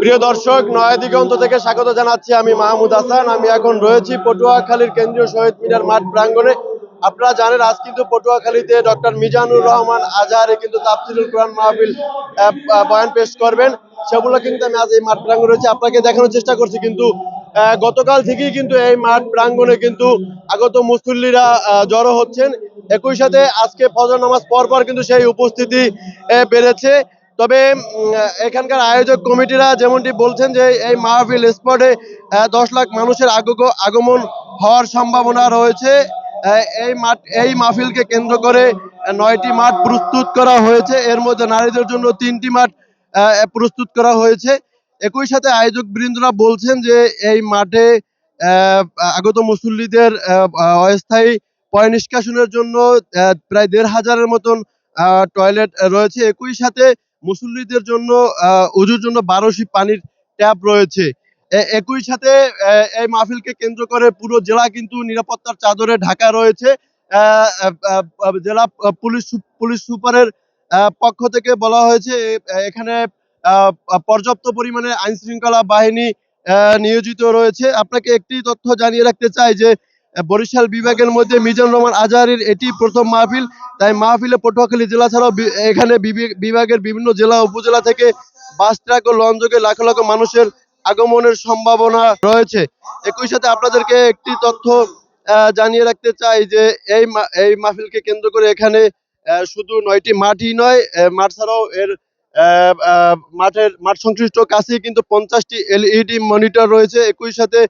প্রিয় দর্শক, নয়া দিগন্ত থেকে স্বাগত জানাচ্ছি। আমি মাহমুদ হাসান। আমি এখন রয়েছি পটুয়াখালীর কেন্দ্রীয় শহীদ মিনার মাঠ প্রাঙ্গণে। আপনারা জানেন আজ কিন্তু পটুয়াখালীতে ডক্টর মিজানুর রহমান আজহারি কিন্তু তাফসিরুল কোরআন মাহফিল বয়ান পেশ করবেন। সেগুলো কিন্তু আমি আজ এই মাঠ প্রাঙ্গণে রয়েছে, আপনাকে দেখানোর চেষ্টা করছি। কিন্তু গতকাল থেকেই কিন্তু এই মাঠ প্রাঙ্গণে কিন্তু আগত মুসল্লিরা জড়ো হচ্ছেন। একই সাথে আজকে ফজর নামাজ পর কিন্তু সেই উপস্থিতি বেড়েছে। তবে এখানকার আয়োজক কমিটিরা যেমনটি বলছেন যে এই মাহফিল স্পটে 10 লাখ মানুষের আগমন হওয়ার সম্ভাবনা রয়েছে। এই মাহফিলকে কেন্দ্র করে 9টি মাঠ প্রস্তুত করা হয়েছে। এর মধ্যে নারীদের জন্য 3টি মাঠ প্রস্তুত করা হয়েছে। একই সাথে আয়োজক বৃন্দরা বলছেন যে এই মাঠে আগত মুসল্লিদের অস্থায়ী পয় নিষ্কাশনের জন্য প্রায় 1,500-এর মতন টয়লেট রয়েছে। একই সাথে মুসল্লিদের জন্য উজুর জন্য 1200 পানির ট্যাপ রয়েছে। একই সাথে এই মাহফিলকে কেন্দ্র করে পুরো জেলা কিন্তু নিরাপত্তার চাদরে ঢাকা রয়েছে। জেলা পুলিশ সুপারের পক্ষ থেকে বলা হয়েছে এখানে পর্যাপ্ত পরিমাণে আইন শৃঙ্খলা বাহিনী নিয়োজিত রয়েছে। আপনাকে একটি তথ্য জানিয়ে রাখতে চাই যে বরিশাল বিভাগের মধ্যে মিজানুর রহমান আজহারির এটি প্রথম মাহফিল। তাই মাহফিলে পটুয়াখালী জেলা ছাড়াও এখানে বিভাগের বিভিন্ন জেলা উপজেলা থেকে বাস, ট্রাক ও লঞ্চযোগে লাখ লাখ মানুষের আগমনের সম্ভাবনা রয়েছে। একই সাথে আপনাদেরকে একটি তথ্য জানিয়ে রাখতে চাই যে এই মাহফিলকে কেন্দ্র করে এখানে শুধু 9টি মাঠই নয়, মাঠ ছাড়াও এর মাঠ সংশ্লিষ্ট কাছেই কিন্তু 50টি এলইডি মনিটর রয়েছে। একই সাথে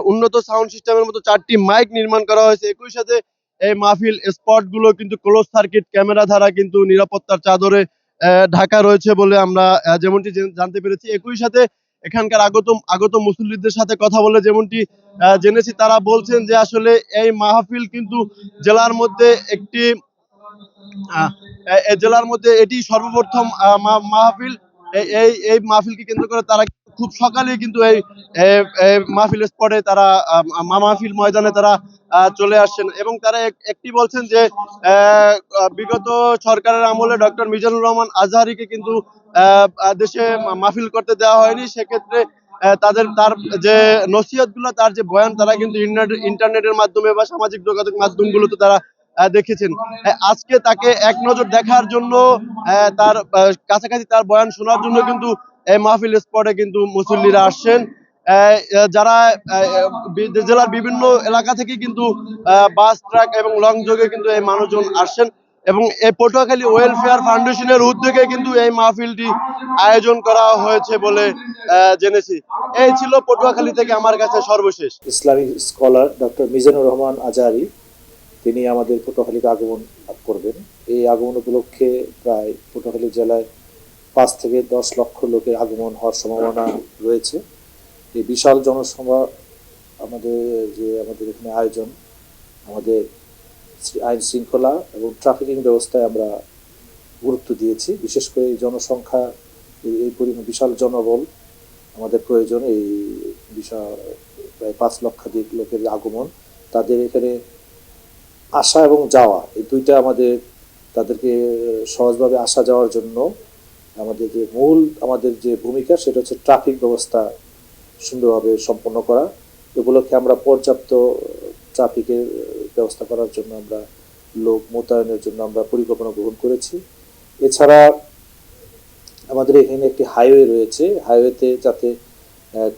উন্নত সাউন্ড সিস্টেমের মতো 4টি মাইক নির্মাণ করা হয়েছে। একই সাথে এই মাহফিল স্পট গুলো কিন্তু ক্লোজ সার্কিট ক্যামেরা দ্বারা কিন্তু নিরাপত্তার চাদরে ঢাকা রয়েছে বলে আমরা যেমনটি জানতে পেরেছি। একই সাথে এখানকার আগত মুসল্লিদের সাথে কথা বলে যেমনটি জেনেছি, তারা বলছেন যে আসলে এই মাহফিল কিন্তু জেলার মধ্যে এটি সর্বপ্রথম মাহফিল। এই মাহফিলকে কেন্দ্র করে তারা খুব সকালে কিন্তু এই মাহফিল স্পটে তারা মাহফিল ময়দানে তারা চলে আসছেন এবং তারা একটি বলছেন যে বিগত সরকারের আমলে ডক্টর মিজানুর রহমান আজহারিকে কিন্তু দেশে মাহফিল করতে দেওয়া হয়নি। সেক্ষেত্রে তার যে নসিহত গুলো, তার যে বয়ান, তারা কিন্তু ইন্টারনেটের মাধ্যমে বা সামাজিক যোগাযোগ মাধ্যমগুলোতে তারা দেখেছেন। আজকে তাকে এক নজর দেখার জন্য, তার কাছাকাছি তার বয়ান শোনার জন্য কিন্তু এই মাহফিল স্পটে কিন্তু মুসল্লিরা আসছেন। যারা জেলার বিভিন্ন এলাকা থেকে কিন্তু বাস, ট্রাক এবং লং যোগে কিন্তু এই মানুষজন আসছেন এবং এই পটুয়াখালী ওয়েলফেয়ার ফাউন্ডেশনের উদ্যোগে কিন্তু এই মাহফিলটি আয়োজন করা হয়েছে বলে জেনেছি। এই ছিল পটুয়াখালী থেকে আমার কাছে সর্বশেষ। Islamic scholar doctor Mizanur Rahman Azhari তিনি আমাদের পটুয়াখালীতে আগমন করবেন। এই আগমন উপলক্ষে প্রায় পটুয়াখালী জেলায় 5 থেকে 10 লক্ষ লোকের আগমন হওয়ার সম্ভাবনা রয়েছে। এই বিশাল জনসভা আমাদের এখানে আয়োজন, আমাদের আইন শৃঙ্খলা এবং ট্রাফিকিং ব্যবস্থায় আমরা গুরুত্ব দিয়েছি। বিশেষ করে এই জনসংখ্যা, এই পরিমাণ বিশাল জনবল আমাদের প্রয়োজন। এই বিশাল প্রায় 5 লক্ষাধিক লোকের আগমন, তাদের এখানে আসা এবং যাওয়া, এই দুইটা তাদেরকে সহজভাবে আসা যাওয়ার জন্য আমাদের যে ভূমিকা সেটা হচ্ছে ট্রাফিক ব্যবস্থা সুন্দরভাবে সম্পন্ন করা। এগুলোকে আমরা পর্যাপ্ত ট্রাফিকের ব্যবস্থা করার জন্য আমরা লোক মোতায়েনের জন্য আমরা পরিকল্পনা গ্রহণ করেছি। এছাড়া আমাদের এখানে একটি হাইওয়ে রয়েছে, হাইওয়েতে যাতে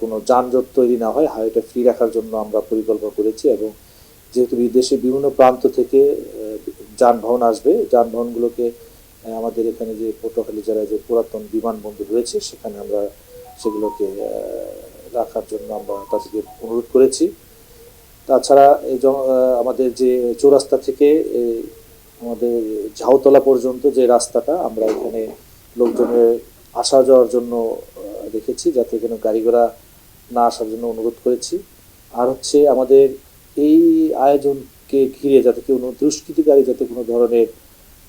কোনো যানজট তৈরি না হয়, হাইওয়েটা ফ্রি রাখার জন্য আমরা পরিকল্পনা করেছি। এবং যেহেতু দেশের বিভিন্ন প্রান্ত থেকে যানবাহন আসবে, যানবাহনগুলোকে আমাদের এখানে যে পটুয়াখালী জেলায় যে পুরাতন বিমানবন্দর রয়েছে সেখানে আমরা সেগুলোকে রাখার জন্য আমরা তাদেরকে অনুরোধ করেছি। তাছাড়া আমাদের যে চৌরাস্তা থেকে আমাদের ঝাউতলা পর্যন্ত যে রাস্তাটা, আমরা এখানে লোকজনের আসা যাওয়ার জন্য রেখেছি, যাতে এখানে গাড়ি ঘোড়া না আসার জন্য অনুরোধ করেছি। আর হচ্ছে আমাদের এই আয়োজনকে ঘিরে যাতে কেউ দুষ্কৃতিকারী যাতে কোনো ধরনের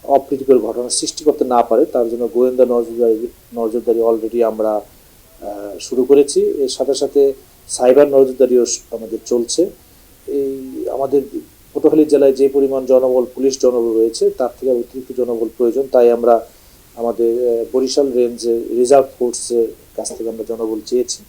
অপ্রীতিকর ঘটনা সৃষ্টি করতে না পারে, তার জন্য গোয়েন্দা নজরদারি অলরেডি আমরা শুরু করেছি। এর সাথে সাথে সাইবার নজরদারিও আমাদের চলছে। এই আমাদের পটুয়াখালী জেলায় যে পরিমাণ জনবল, পুলিশ জনবল রয়েছে, তার থেকে অতিরিক্ত জনবল প্রয়োজন। তাই আমরা আমাদের বরিশাল রেঞ্জের রিজার্ভ ফোর্সের কাছ থেকে আমরা জনবল চেয়েছি।